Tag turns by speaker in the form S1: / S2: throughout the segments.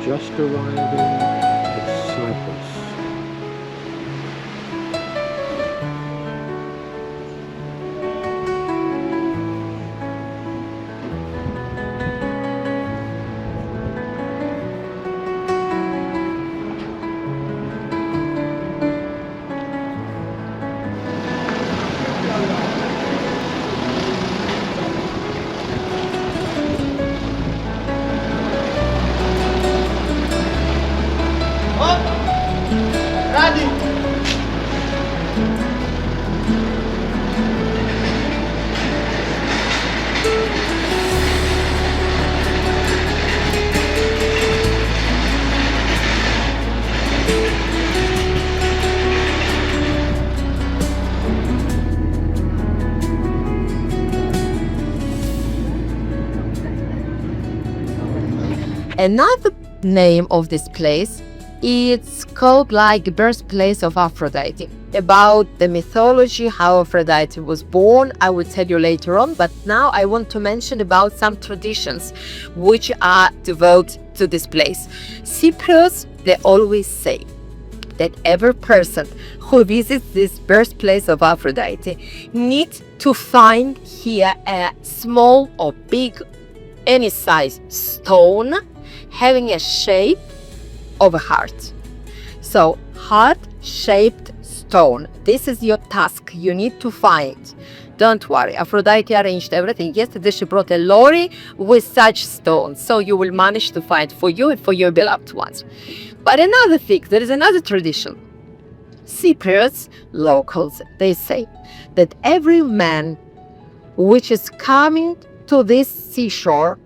S1: just arriving at Cyprus.
S2: Another name of this place, it's called like birthplace of Aphrodite. About the mythology, how Aphrodite was born, I will tell you later on, but now I want to mention about some traditions which are devoted to this place. Cyprus, they always say that every person who visits this birthplace of Aphrodite needs to find here a small or big, any size stone having a shape of a heart. So, heart-shaped stone. This is your task. You need to find. Don't worry, Aphrodite arranged everything. Yesterday she brought a lorry with such stones. So you will manage to find for you and for your beloved ones. But another thing, there is another tradition. Cypriots, locals, they say that every man which is coming to this seashore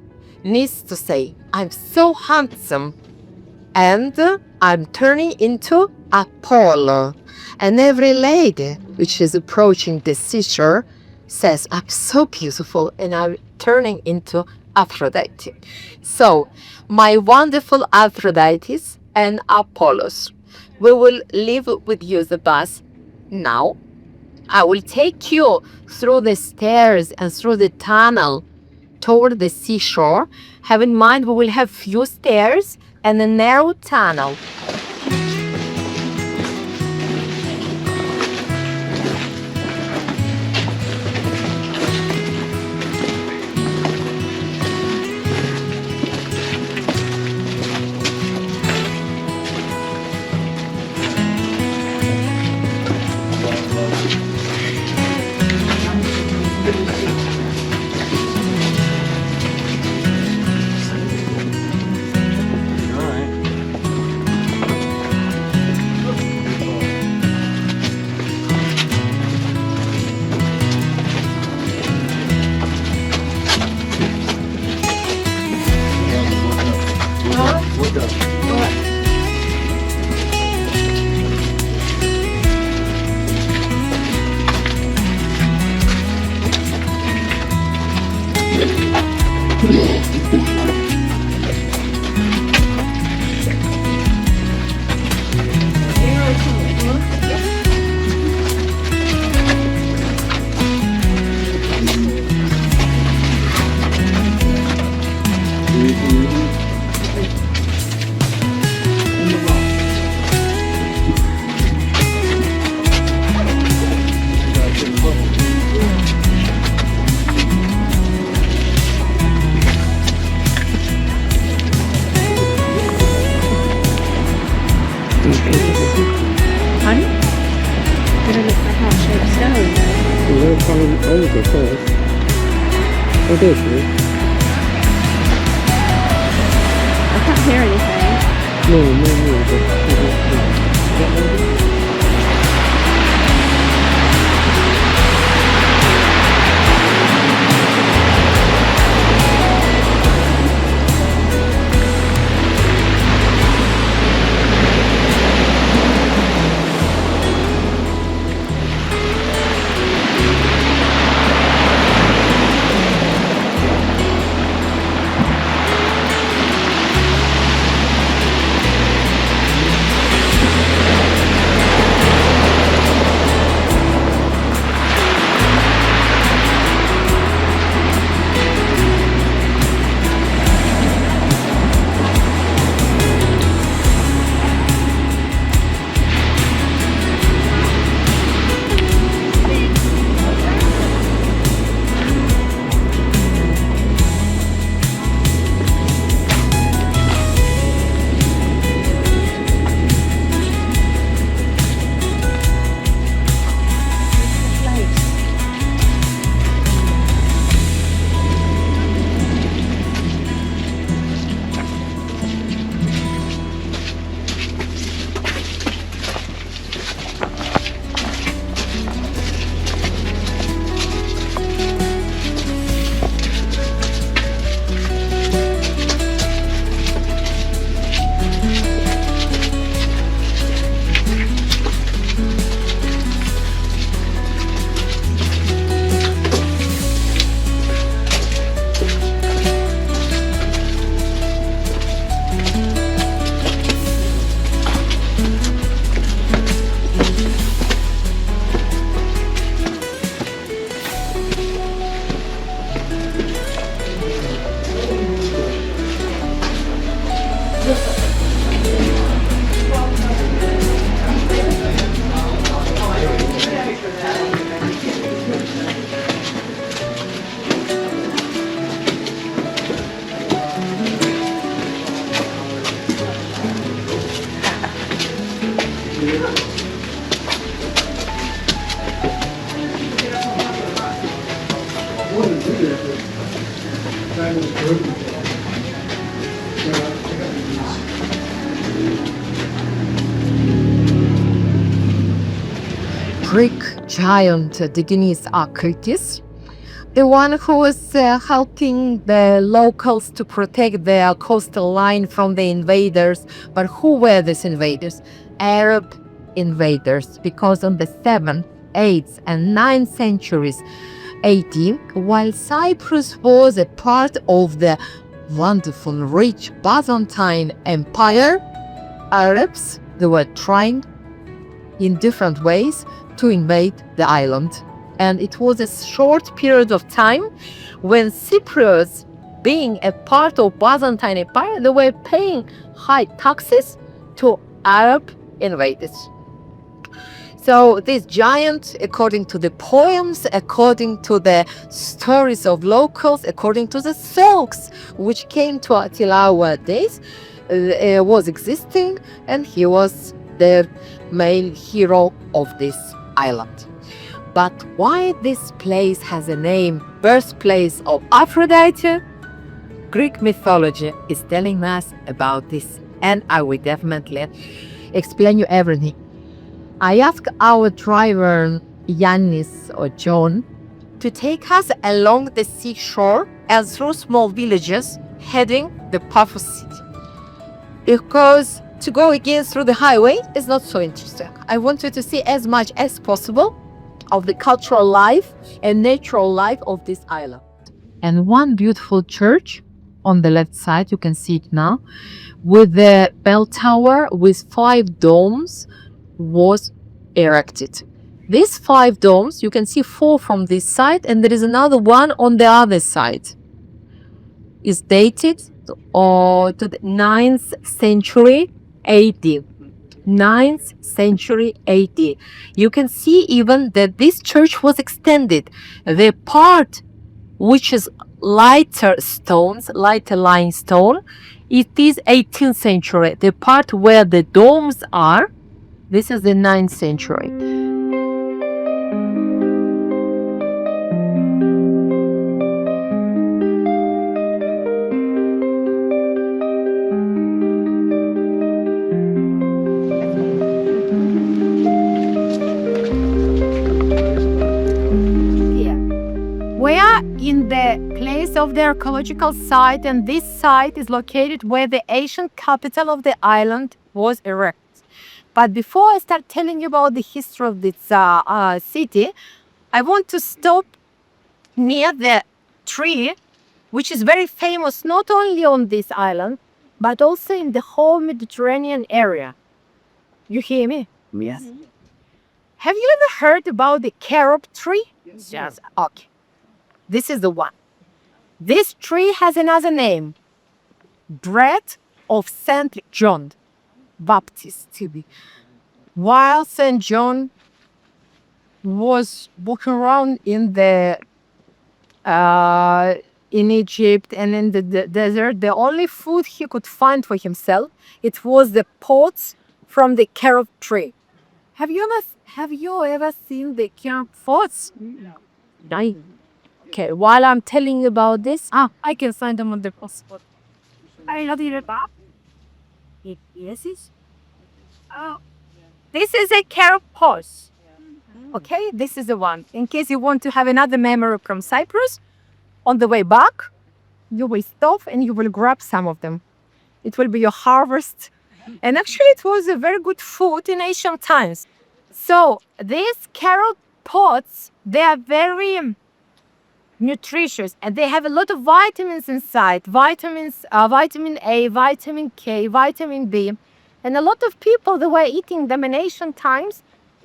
S2: needs to say, I'm so handsome and I'm turning into Apollo. And every lady which is approaching the seashore says, I'm so beautiful and I'm turning into Aphrodite. So, my wonderful Aphrodites and Apollos, we will leave with you the bus now. I will take you through the stairs and through the tunnel toward the seashore. Have in mind we will have few stairs and a narrow tunnel.
S3: Honey? Gonna look for heart-shaped stone.
S1: We're going to find older first. Oh, there she is.
S3: I can't hear anything.
S1: No.
S2: Greek giant Digenis Akritis, the one who was helping the locals to protect their coastal line from the invaders. But who were these invaders? Arab invaders, because on the 7th, 8th, and 9th centuries AD, while Cyprus was a part of the wonderful, rich Byzantine Empire, Arabs, they were trying in different ways to invade the island. And it was a short period of time when Cyprus, being a part of Byzantine Empire, they were paying high taxes to Arab invaders. So this giant, according to the poems, according to the stories of locals, according to the folks which came to till our days, was existing, and he was the main hero of this island. But why this place has a name, birthplace of Aphrodite? Greek mythology is telling us about this, and I will definitely explain you everything. I asked our driver, Yannis or John, to take us along the seashore and through small villages heading the Paphos city. Because to go again through the highway is not so interesting. I wanted to see as much as possible of the cultural life and natural life of this island. And one beautiful church on the left side, you can see it now, with the bell tower with 5 domes was erected. These 5 domes, you can see 4 from this side, and there is another one on the other side. Is dated to the 9th century AD. 9th century AD. You can see even that this church was extended. The part which is lighter stones, lighter limestone, it is 18th century. The part where the domes are, this is the 9th century. We are in the place of the archaeological site, and this site is located where the ancient capital of the island was erected. But before I start telling you about the history of this city, I want to stop near the tree, which is very famous not only on this island, but also in the whole Mediterranean area. You hear me?
S1: Yes.
S2: Have you ever heard about the carob tree? Yes. Okay. This is the one. This tree has another name. Bread of Saint John Baptist. While Saint John was walking around in the in Egypt and in the desert, the only food he could find for himself, it was the pods from the carob tree. Have you ever seen the carob pods? No. Okay, while I'm telling you about this, I can find them on the passport. I not even up. Yes, this is a carob pause. Okay, this is the one. In case you want to have another memory from Cyprus, on the way back, you will stop and you will grab some of them. It will be your harvest. And actually, it was a very good food in ancient times. So these carob pods, they are very nutritious, and they have a lot of vitamins inside. Vitamins, vitamin A, vitamin K, vitamin B. And a lot of people, they were eating them in ancient times.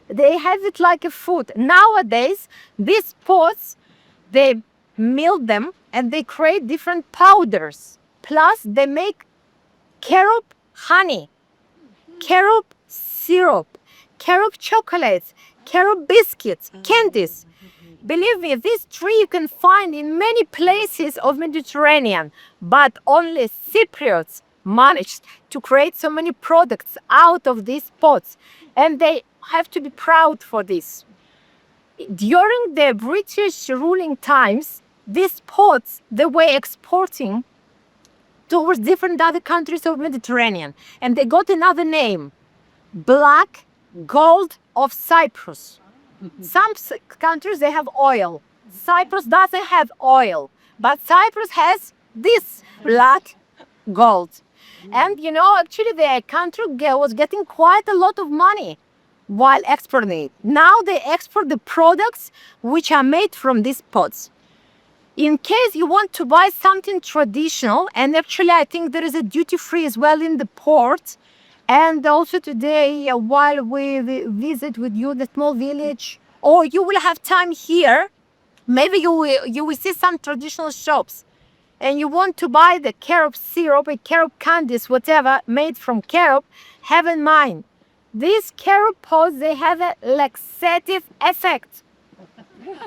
S2: They have it like a food. Nowadays, these pods, they mill them and they create different powders. Plus, they make carob honey, carob syrup, carob chocolates, carob biscuits, candies. Believe me, this tree you can find in many places of Mediterranean, but only Cypriots managed to create so many products out of these pods, and they have to be proud for this. During the British ruling times, these pods, they were exporting towards different other countries of Mediterranean, and they got another name, Black Gold of Cyprus. Some countries, they have oil. Cyprus doesn't have oil, but Cyprus has this black gold. And actually, the country was getting quite a lot of money while exporting it. Now they export the products which are made from these pots. In case you want to buy something traditional, and actually I think there is a duty free as well in the port. And also today, while we visit with you the small village, or you will have time here, maybe you will see some traditional shops, and you want to buy the carob syrup or carob candies, whatever, made from carob. Have in mind, these carob pods, they have a laxative effect.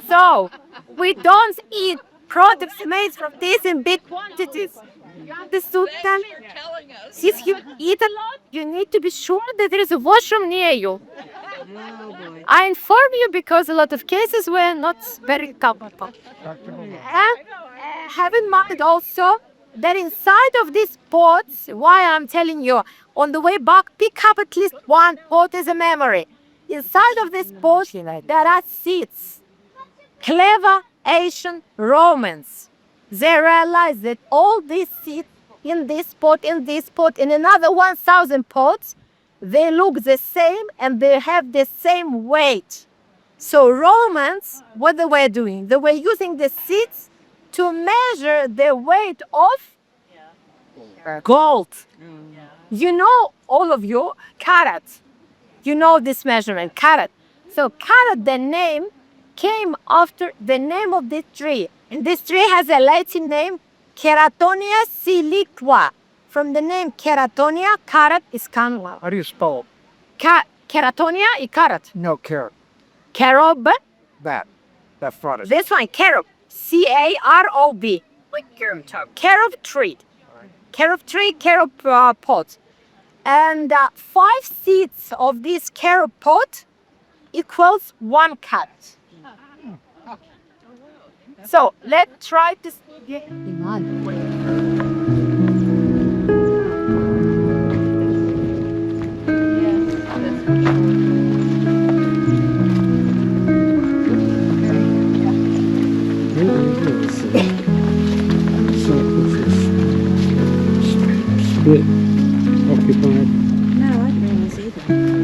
S2: So we don't eat products made from this in big quantities. You understood that? If you eat a lot, you need to be sure that there is a washroom near you. I inform you because a lot of cases were not very comfortable. And have in mind also that inside of these pots, why I'm telling you, on the way back, pick up at least one pot as a memory. Inside of this pot, there are seeds. Clever Asian Romans, they realized that all these seeds in this pot, in another 1,000 pots, they look the same and they have the same weight. So Romans, what they were doing? They were using the seeds to measure the weight of gold. All of you, carat. You know this measurement, carat. So carat, the name, came after the name of this tree. And this tree has a Latin name, Keratonia siliqua. From the name Keratonia, carat is canwa.
S4: How do you spell
S2: Keratonia is carat.
S4: no carrot?
S2: Carob,
S4: That front is.
S2: this one, carob. C-A-R-O-B. Like carob top. Carob tree. Carob tree, carob pot. And 5 seeds of this carob pot equals 1 cat. So let's try this.
S1: Split, occupied.
S3: No, I didn't realize either.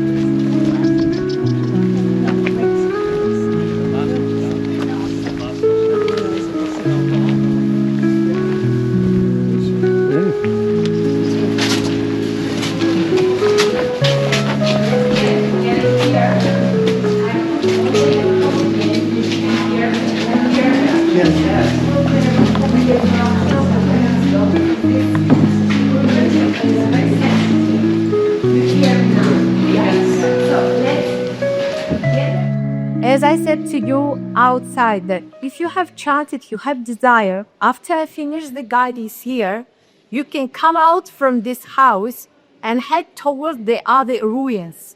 S2: As I said to you outside, that if you have chance, if you have desire, after I finish the guidance here, you can come out from this house and head towards the other ruins.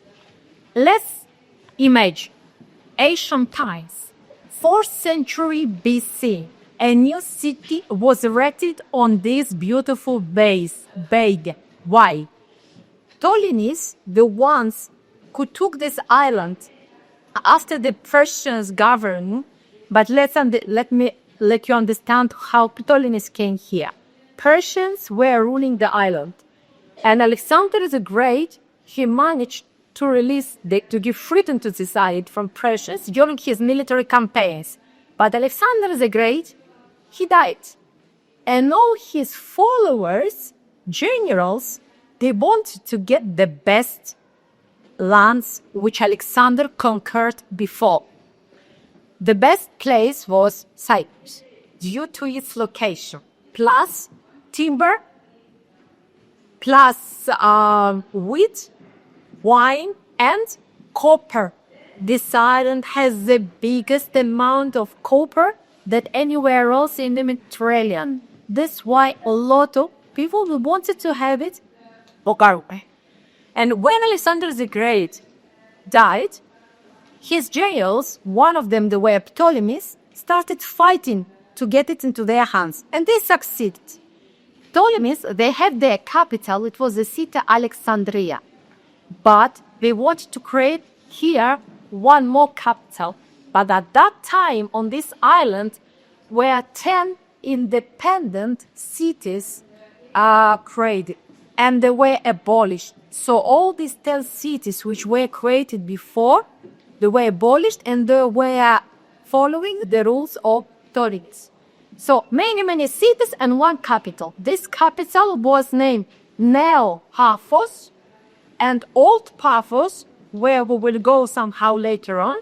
S2: Let's imagine ancient times, 4th century BC, a new city was erected on this beautiful base. Why? Ptolemies, the ones who took this island after the Persians governed, but let me let you understand how Ptolemies came here. Persians were ruling the island, and Alexander the Great, he managed to give freedom to this island from Persians during his military campaigns. But Alexander the Great, he died, and all his followers, generals, they wanted to get the best lands which Alexander conquered before. The best place was Cyprus, due to its location, plus timber, plus wheat, wine, and copper. This island has the biggest amount of copper than anywhere else in the Mediterranean. That's why a lot of people wanted to have it. And when Alexander the Great died, his generals, one of them, the were Ptolemies, started fighting to get it into their hands, and they succeeded. Ptolemies, they had their capital, it was the city Alexandria, but they wanted to create here
S5: one more capital. But at that time, on this island, were 10 independent cities created, and they were abolished. So all these 10 cities which were created before, they were abolished and they were following the rules of authorities. So many cities and one capital. This capital was named Neo Paphos and Old Paphos, where we will go somehow later on.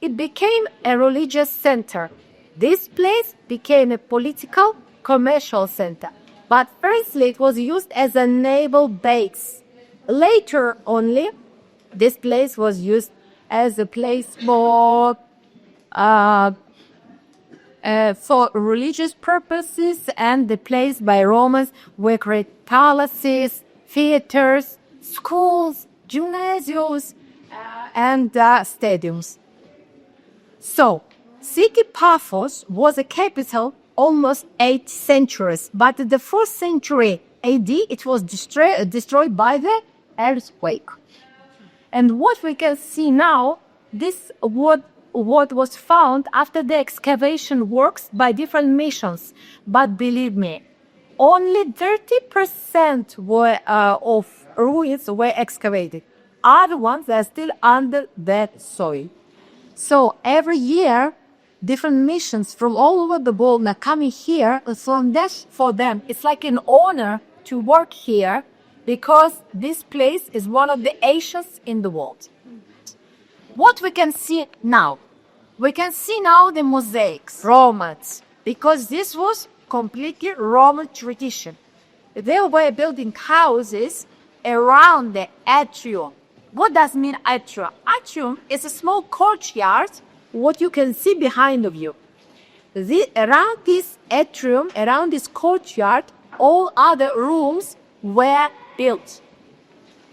S5: It became a religious center. This place became a political, commercial center. But firstly, it was used as a naval base. Later only, this place was used as a place for religious purposes, and the place by Romans were created palaces, theaters, schools, gymnasiums, and stadiums. So, city Paphos was a capital almost 8 centuries, but in the 4th century AD, it was destroyed by the earthquake. And what we can see now, this what was found after the excavation works by different missions. But believe me, only 30% of ruins were excavated. Other ones are still under that soil. So every year, different missions from all over the world are coming here. For them, it's like an honor to work here because this place is one of the ancients in the world. What we can see now? We can see now the mosaics, Romans, because this was completely Roman tradition. They were building houses around the atrium. What does mean atrium? Atrium is a small courtyard, what you can see behind of you. Around this atrium, around this courtyard, all other rooms were built.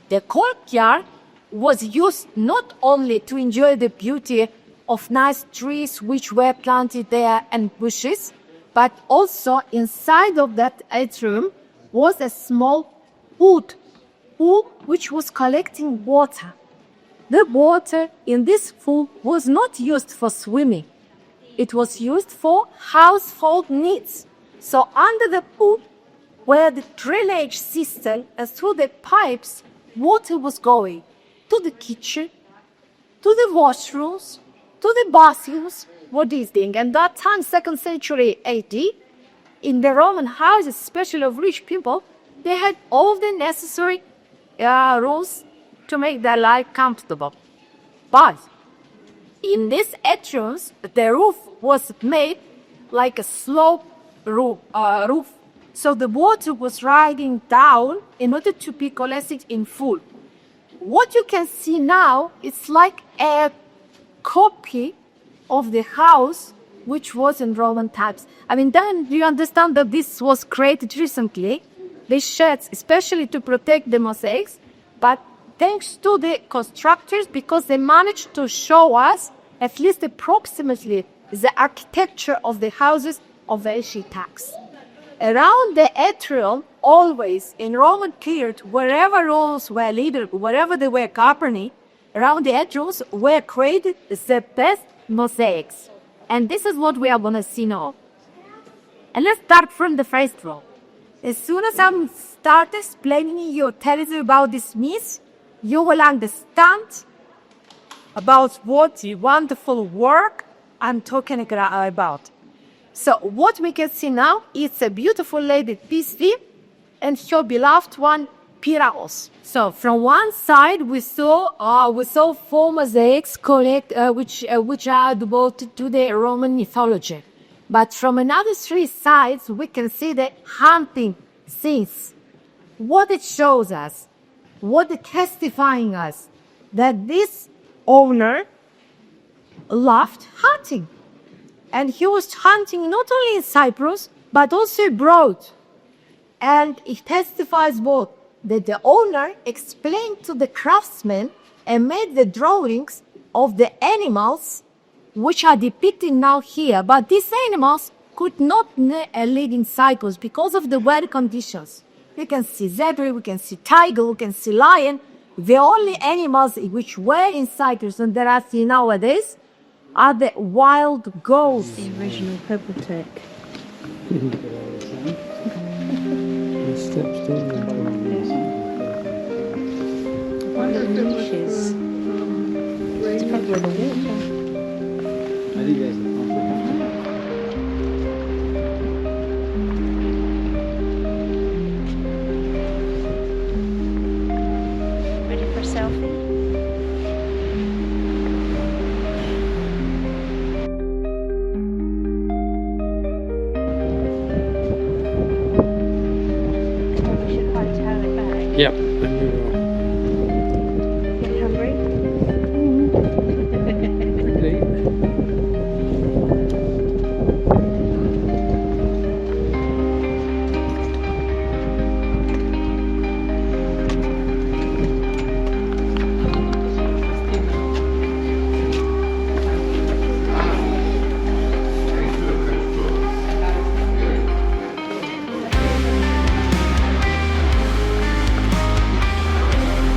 S5: The courtyard was used not only to enjoy the beauty of nice trees which were planted there and bushes, but also inside of that atrium was a small pool which was collecting water. The water in this pool was not used for swimming. It was used for household needs. So under the pool where the drainage system and through the pipes, water was going to the kitchen, to the washrooms, to the bathrooms, what these things. And that time, 2nd century AD, in the Roman houses, especially of rich people, they had all the necessary rules to make their life comfortable. But in these atriums, the roof was made like a slope roof. So the water was riding down in order to be collected in full. What you can see now, it's like a copy of the house which was in Roman times. I mean, then you understand that this was created recently, these sheds, especially to protect the mosaics, but thanks to the constructors, because they managed to show us, at least approximately, the architecture of the houses of the ancient times. Around the atrium, always in Roman period, wherever roles were leader, wherever they were governing, around the atriums were created the best mosaics. And this is what we are going to see now. And let's start from the first row. As soon as I start explaining you, telling you about this myth, you will understand about what the wonderful work I'm talking about. So what we can see now is a beautiful lady Pisvi and her beloved one Pyrrhos. So from one side we saw 4 mosaics which are devoted to the Roman mythology. But from another 3 sides, we can see the hunting scenes. What it shows us, what it testifying us, that this owner loved hunting. And he was hunting not only in Cyprus, but also abroad. And it testifies both that the owner explained to the craftsmen and made the drawings of the animals which are depicted now here, but these animals could not live in Cyprus because of the weather conditions. We can see zebra, we can see tiger, we can see lion, The only animals which were in Cyprus and that I see nowadays are the wild goats.
S3: The original bibliothèque.
S1: The steps down.
S3: One of the niches. It's probably the water.
S1: I think there's the
S3: Ready for a selfie? We should hightail it back.
S1: Yep. And we will.
S3: Get hungry?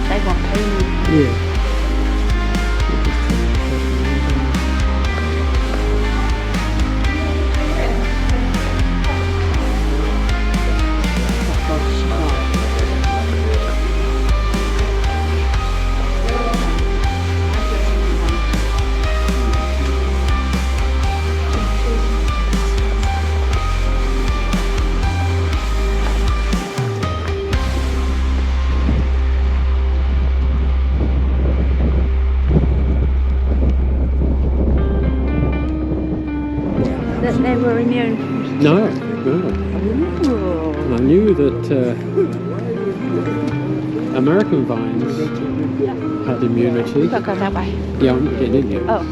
S3: They want food.
S1: Yeah.
S3: That they were immune.
S1: No, no. And I knew that American vines had immunity.
S3: Go that way.
S1: Yeah, I'm getting in here.
S3: Oh.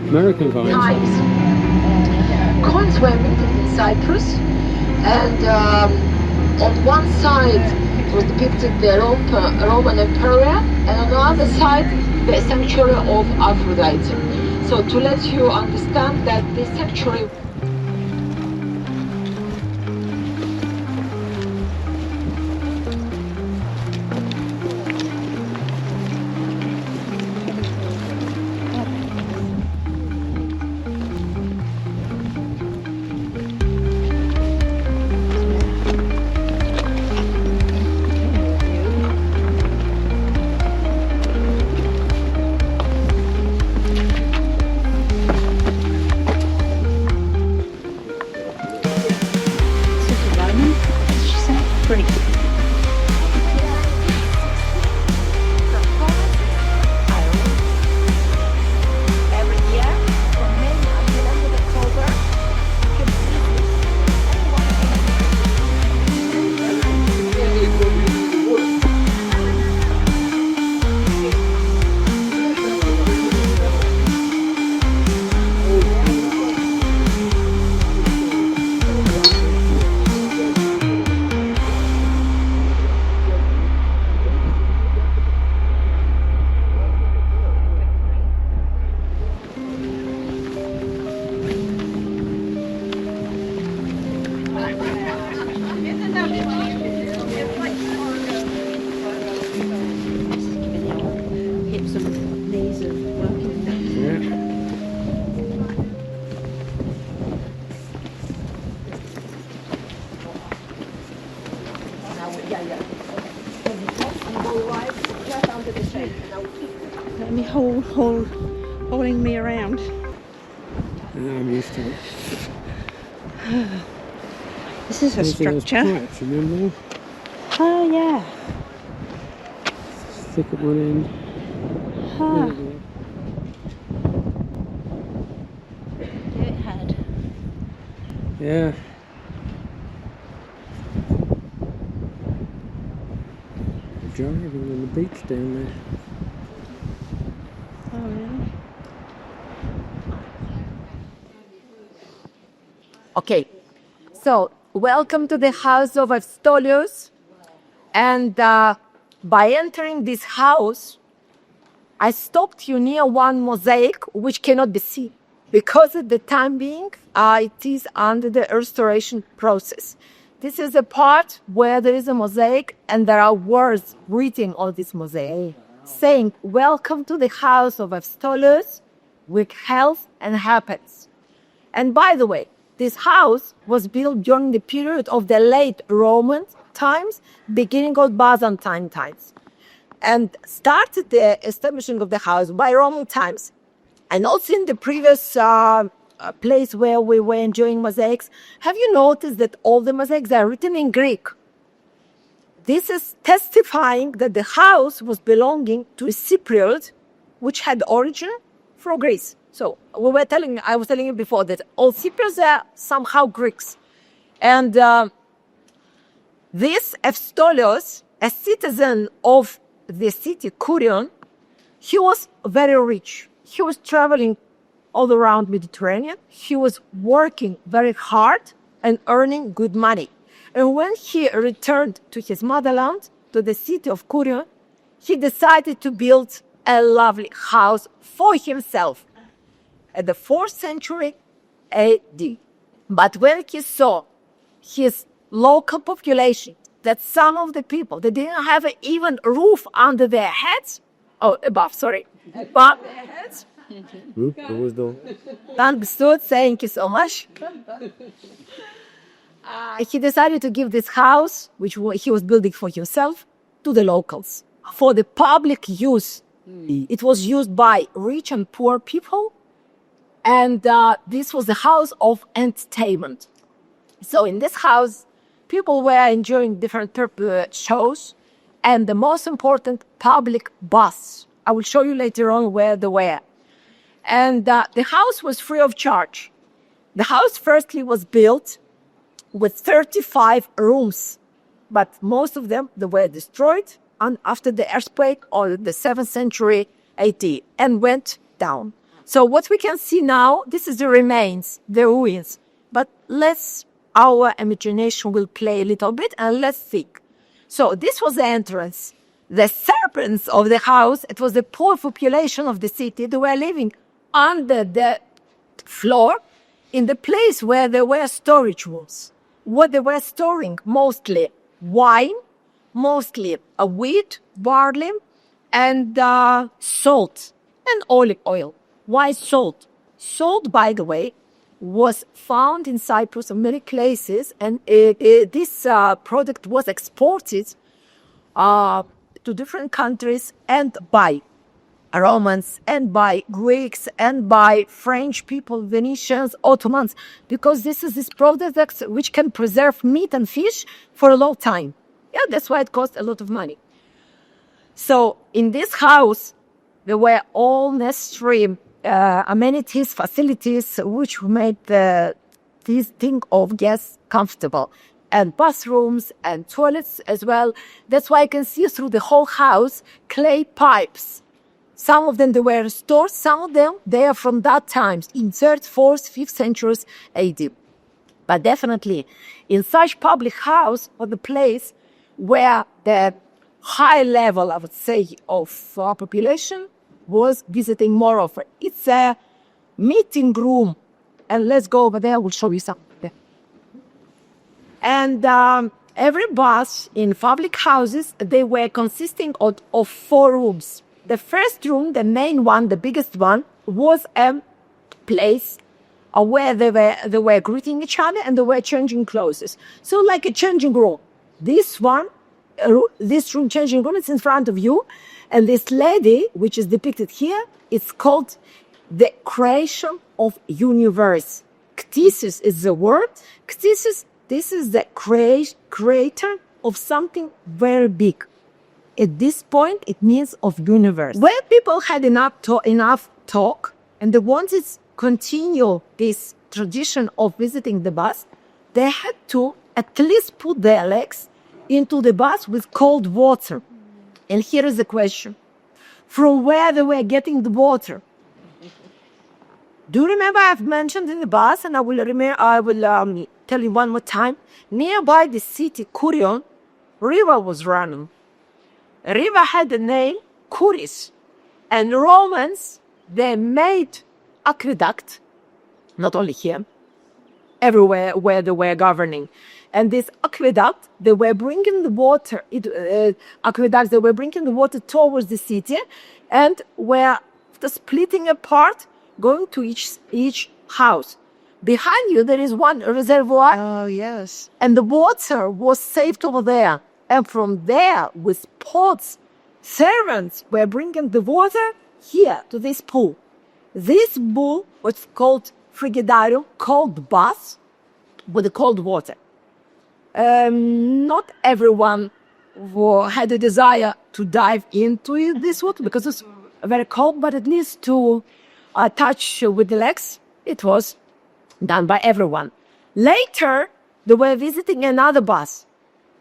S1: American vines.
S2: times. Coins were minted in Cyprus, and on one side was depicted the Roman Emperor, and on the other side the sanctuary of Aphrodite. So to let you understand that this sanctuary
S3: Greek.
S2: every year from May until end of October. You can see
S3: Hips and knees are working.
S1: Yeah.
S3: Let me holding me around.
S1: Yeah, I'm used to it.
S3: This is a
S1: Those are those
S3: structure.
S1: pipes, remember?
S3: Oh yeah.
S1: Stick it one in.
S3: Huh. It had.
S1: Yeah. Driving on the beach down there.
S3: Oh really?
S5: Okay, so welcome to the house of Avstolios. And by entering this house, I stopped you near one mosaic which cannot be seen because at the time being, it is under the restoration process. This is the part where there is a mosaic and there are words written on this mosaic saying, "Welcome to the house of Apostolus with health and happiness." And by the way, this house was built during the period of the late Roman times, beginning of Byzantine times, and started the establishing of the house by Roman times. And also in the previous place where we were enjoying mosaics, have you noticed that all the mosaics are written in Greek? This is testifying that the house was belonging to a Cypriot, which had origin from Greece. So I was telling you before that all Cypriots are somehow Greeks. And this Apostolios, a citizen of the city Kurion, he was very rich. He was traveling all around Mediterranean. He was working very hard and earning good money. And when he returned to his motherland, to the city of Kurion, he decided to build a lovely house for himself at the 4th century AD. But when he saw his local population, that some of the people, they didn't have even a roof under their heads, above their heads. Understood, thank you so much. He decided to give this house, which he was building for himself, to the locals for the public use. It was used by rich and poor people, and this was the house of entertainment. So in this house, people were enjoying different shows, and the most important, public baths. I will show you later on where they were. And the house was free of charge. The house firstly was built with 35 rooms, but most of them they were destroyed after the earthquake or the 7th century AD and went down. So what we can see now, this is the remains, the ruins. But our imagination will play a little bit and let's think. So this was the entrance. The servants of the house, it was the poor population of the city. They were living under the floor in the place where there were storage rooms. What they were storing, mostly wine, mostly wheat, barley, and salt and olive oil. Why salt? Salt, by the way, was found in Cyprus in many places, and this product was exported to different countries and by Romans and by Greeks and by French people, Venetians, Ottomans, because this is this product which can preserve meat and fish for a long time. Yeah, that's why it costs a lot of money. So in this house, there were all necessary amenities, facilities, which made this thing of guests comfortable. And bathrooms and toilets as well. That's why I can see through the whole house clay pipes. Some of them they were restored, some of them they are from that time, in 3rd, 4th, 5th centuries AD. But definitely, in such public house or the place where the high level, I would say, of population was visiting more often. It's a meeting room. And let's go over there, I will show you something. And every bath in public houses, they were consisting of 4 rooms. The first room, the main one, the biggest one, was a place where they were greeting each other and they were changing clothes. So like a changing room. This room changing room is in front of you. And this lady, which is depicted here, is called the creation of universe. Ktisis is the word. Ktisis, this is the creator of something very big. At this point, it means of universe. When people had enough talk and they wanted to continue this tradition of visiting the bath, they had to at least put their legs into the bath with cold water. And here is the question. From where they were getting the water? Do you remember I've mentioned in the bath, and I will tell you one more time. Nearby the city, Kurion, river was running. A river had the name Kuris. And Romans, they made aqueduct, not only here, everywhere where they were governing. And this aqueduct, they were bringing the water, aqueducts, they were bringing the water towards the city and were splitting apart, going to each house. Behind you, there is one reservoir.
S2: Oh, yes.
S5: And the water was saved over there. And from there, with pots, servants were bringing the water here to this pool. This pool was called frigidarium, cold bath with the cold water. Not everyone had a desire to dive into this water because it's very cold, but at least to touch with the legs, it was done by everyone. Later, they were visiting another bath,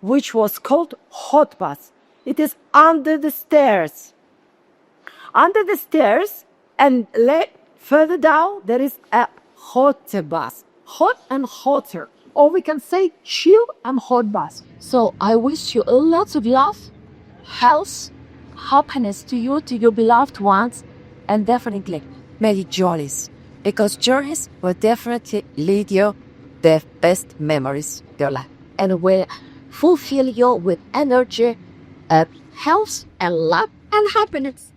S5: which was called hot bath. It is under the stairs. Under the stairs, and further down, there is a hotter bath. Hot and hotter. Or we can say chill and hot bath.
S3: So I wish you lots of love, health, happiness to you, to your beloved ones, and definitely many journeys. Because journeys will definitely lead you the best memories of your life. And will fulfill you with energy, health, and love, and happiness.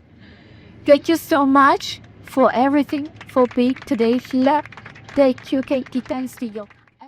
S3: Thank you so much for everything, for being today here. Thank you, Katie. Thanks to you.